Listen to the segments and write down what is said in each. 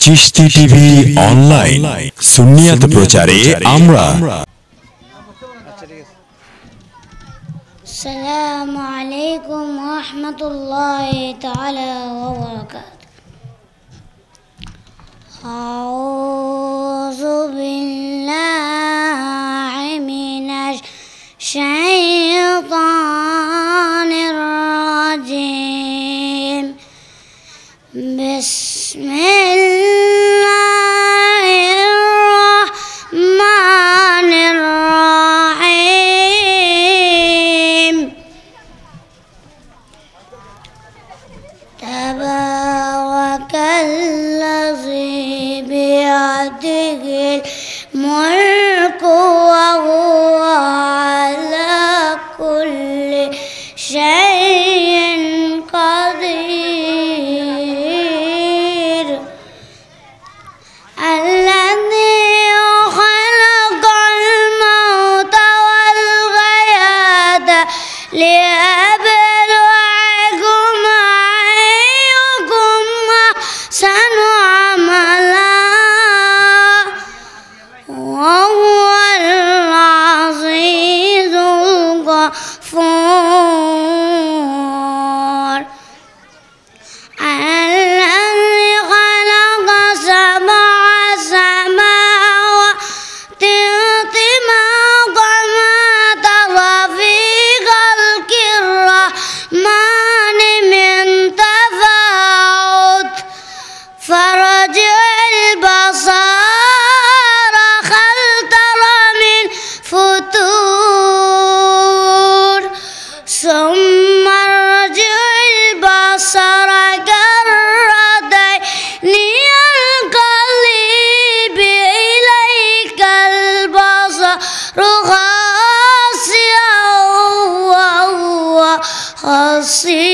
Chishti TV online সুন্নিয়াত প্রচারে আমরা। আসসালামু আলাইকুম ওয়া রাহমাতুল্লাহি তাআলা ওয়া বারাকাতুহু। আউযু বিল্লাহি মিনাশ শাইতানির রাজিম। বিসমিল্লাহির রাহমানির রাহিম। তাবারাকাল্লাযী বিয়াদিহিল মুলকু ওয়া হুয়া আলা কুল্লি শাইইন কাদির। الذي خلق الموت والحياة ليبلوكم أيكم أحسن عملا وهو العزيز الغفور. الذي خلق سبع سماوات طباقا ما ترى في خلق الرحمن من تفاوت فارجع البصر هل ترى من فتور ثم ارجع البصر كرتين ينقلب إليك البصر خاسئا وهو حسير.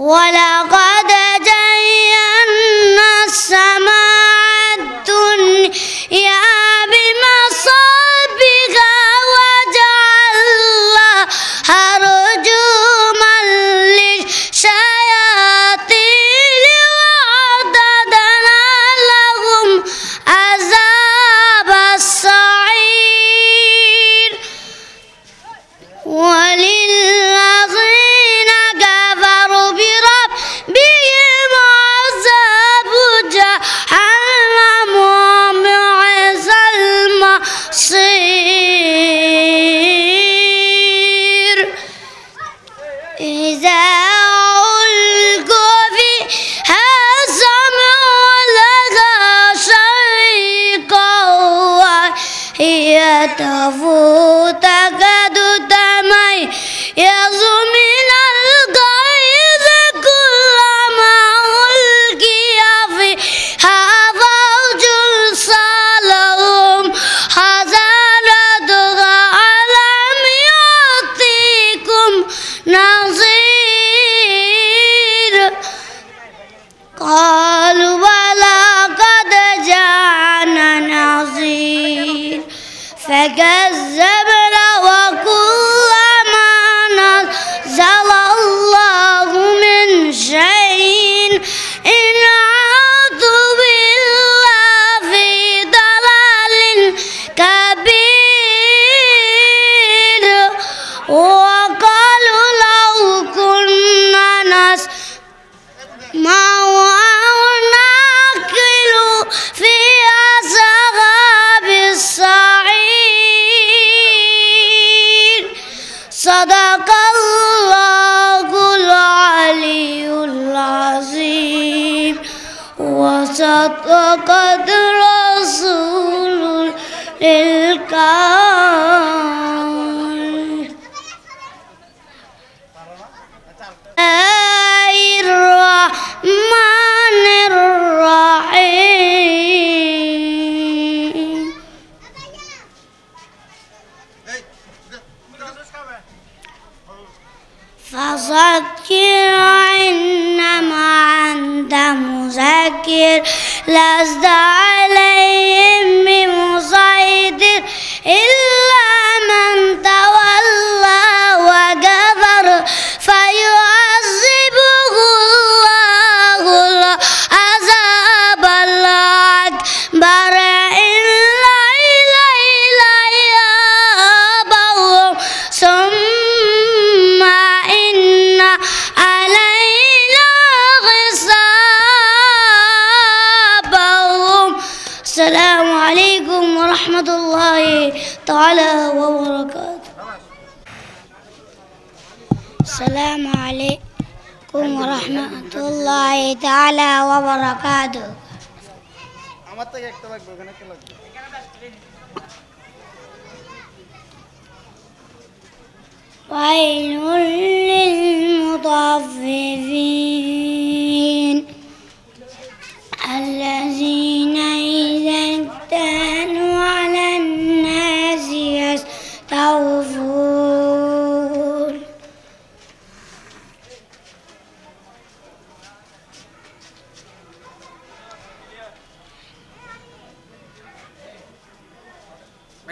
ولقد زينا السماء الدنيا بمصابيح وجعلناها رجوما للشياطين وأعتدنا لهم عذاب السعير. وللذين كفروا بربهم عذاب جهنم وبئس المصير. إذا ألقوا فيها سمعوا لها شهيقا وهي تفور تكاد تميز من الغيظ كلما ألقي فيها فوج سألهم خزنتها ألم يأتكم نذير. قالوا بلى قد جاءنا نذير فكذبنا وكلما نزل الله من شيء إن عادوا إلا في ضلال كبير. وقالوا لو كنا نسمع أو نعقل في أصحاب السعير. صدق الله العلي العظيم وصدق الرسول الكريم. الرحمن الرحيم. فذكر إنما أنت مذكر لست عليهم بمسيطر إلا من تولى وكفر فيعذبه عليكم ورحمة الله تعالى وبركاته ويل للمطففين الذين إذا اكتالوا على الناس يستوفون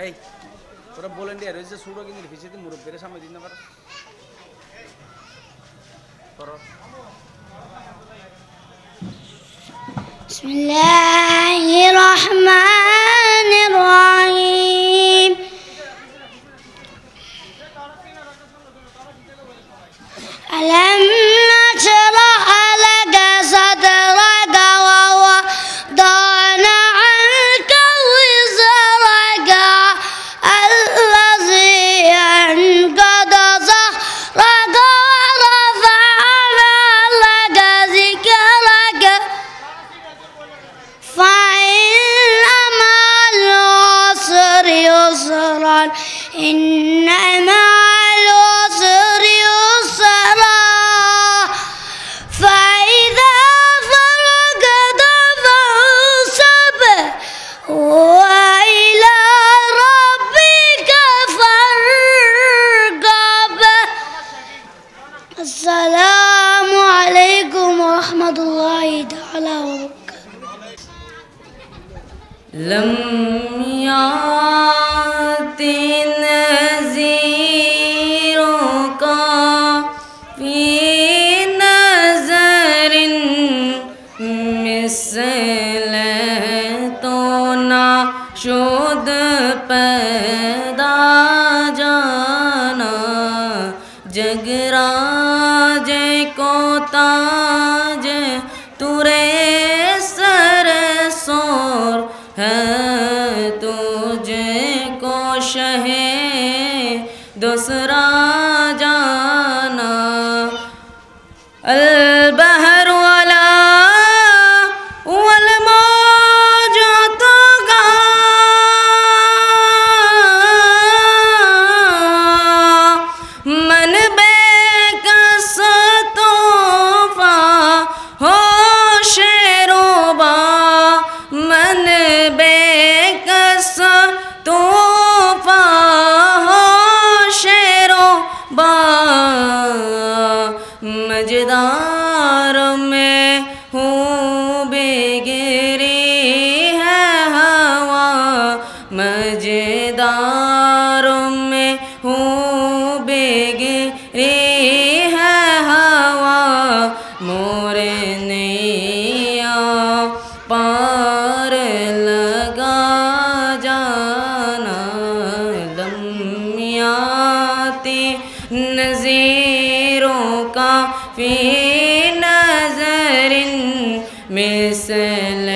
এই তোরা ভলান্টিয়ার হয়েছে শুরু কিন্তু ফিসিতে মুরব্বীর সামনে দিন না পারো করো بسم الله الرحمن الرحيم ألم نشرح لك صدرك ووضعنا عنك وزرك الذي أنقض ظهرك ورفعنا لك ذكرك فإن مع العسر يسرا إن مع العسر يسرا فإذا فرغت فانصب وإلى ربك فارغب السلام عليكم ورحمة الله تعالى وبركاته لم يأتِ نذيرٌ في نظر مثل تو نشد پیدا جانا जगराज को ताज तुरे सर सोर है तुझको शहे दूसरा जाना अल बहर वाला वल मौजो तो गा मन बेकस तोहफा हो शेरोबा मन बेकस तोहफा हो शेरोबा मजेदार में हूँ बेगिरी है हवा मजेदार में हूँ बेगिरी है हवा मोरे नैया पार लगा जाना लम्याती नज़ीरों का फी नज़रिन मिसल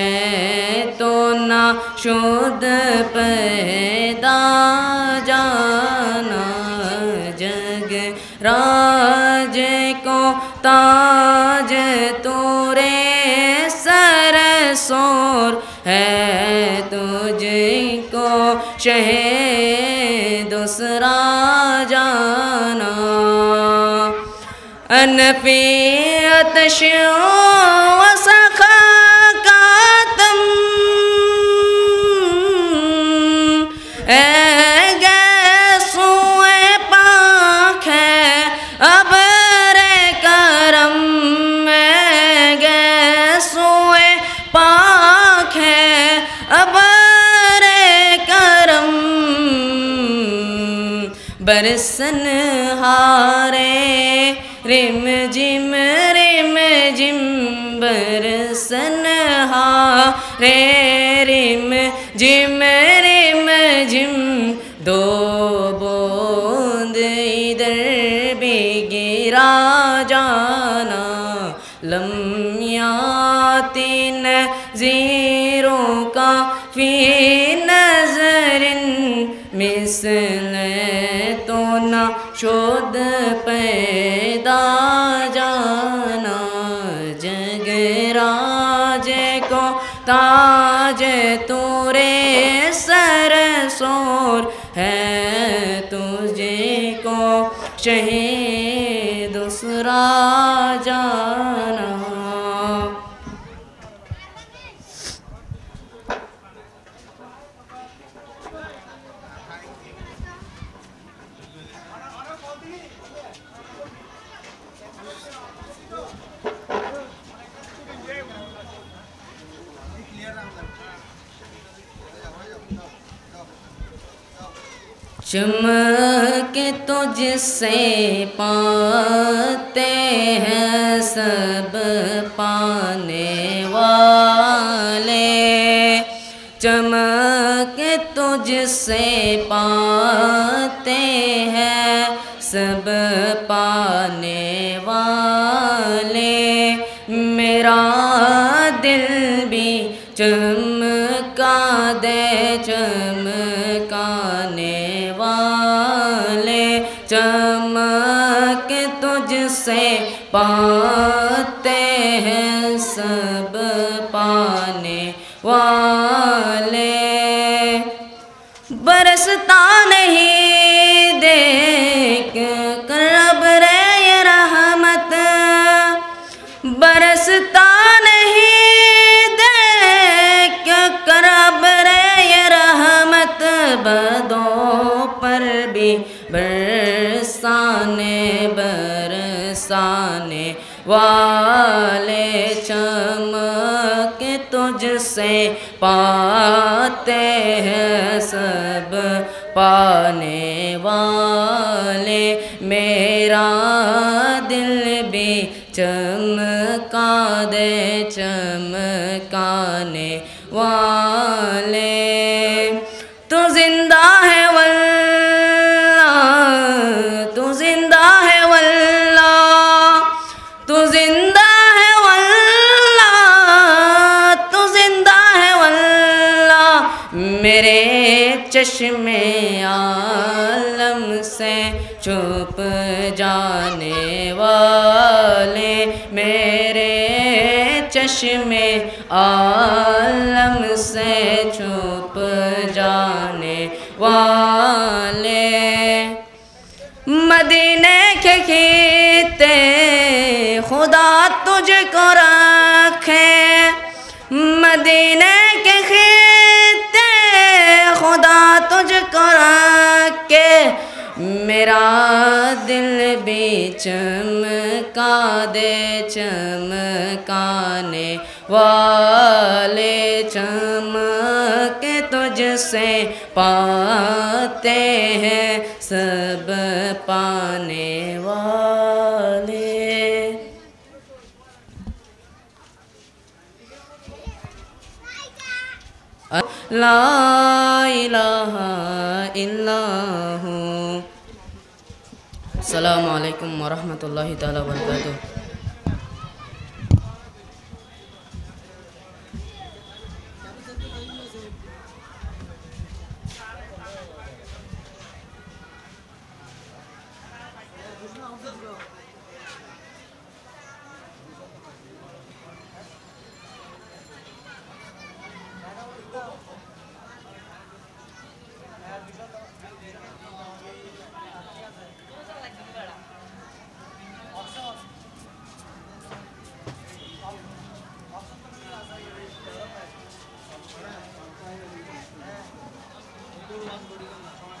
तो ना शुद्ध पैदा जाना जग राज को ताज तोरे सर सोर है तुझको शहे दूसरा जाना अनफी अतश वसखा का तुम गैसुए पाख है अब रे करम में गैसुए पाख है अब रे करम बरसन हारे रिम जिम बरसन हारे रिम जिम दो बूंद इधर भी गिरा जाना लम्याती नज़ीरों का फी नज़रिन मिसल तो ना शुद्ध पैदा जाना ताज तोरे सर सोर है तुझे को शहीद दूसरा जाना। चमके तुझसे पाते हैं सब पाने वाले, चमके तुझसे पाते हैं सब पाने वाले। मेरा दिल भी चमका दे चमकाने वाले, चमक तुझसे पाते हैं सब पाने वाले। बरसता नहीं देख कर अब रे ये रहमत, बरसता नहीं देख कर अब रे ये रहमत। बदों पर भी बरसाने बरसाने वाले, चमक तुझसे पाते हैं सब पाने वाले। मेरा दिल भी चमका दे चमकाने वाले। तू जिंदा है वल्लाह, तू जिंदा है वल्लाह, तू जिंदा है वल्लाह, तू जिंदा है वल्लाह। मेरे चश्मे आलम से छुप जाने वाले, मेरे चश्मे आलम से छुप जाने वाले। मदीने के खीते खुदा तुझको रखे, मदीने के खीते खुदा तुझको रखे। मेरा दिल भी चमका दे चमकाने वाले, चमक तुझसे पाते हैं सब पाने वाले। ला इलाहा इल्लल्लाहु। अस्सलामु अलैकुम वरहमतुल्लाहि तआला वबरकातुहू।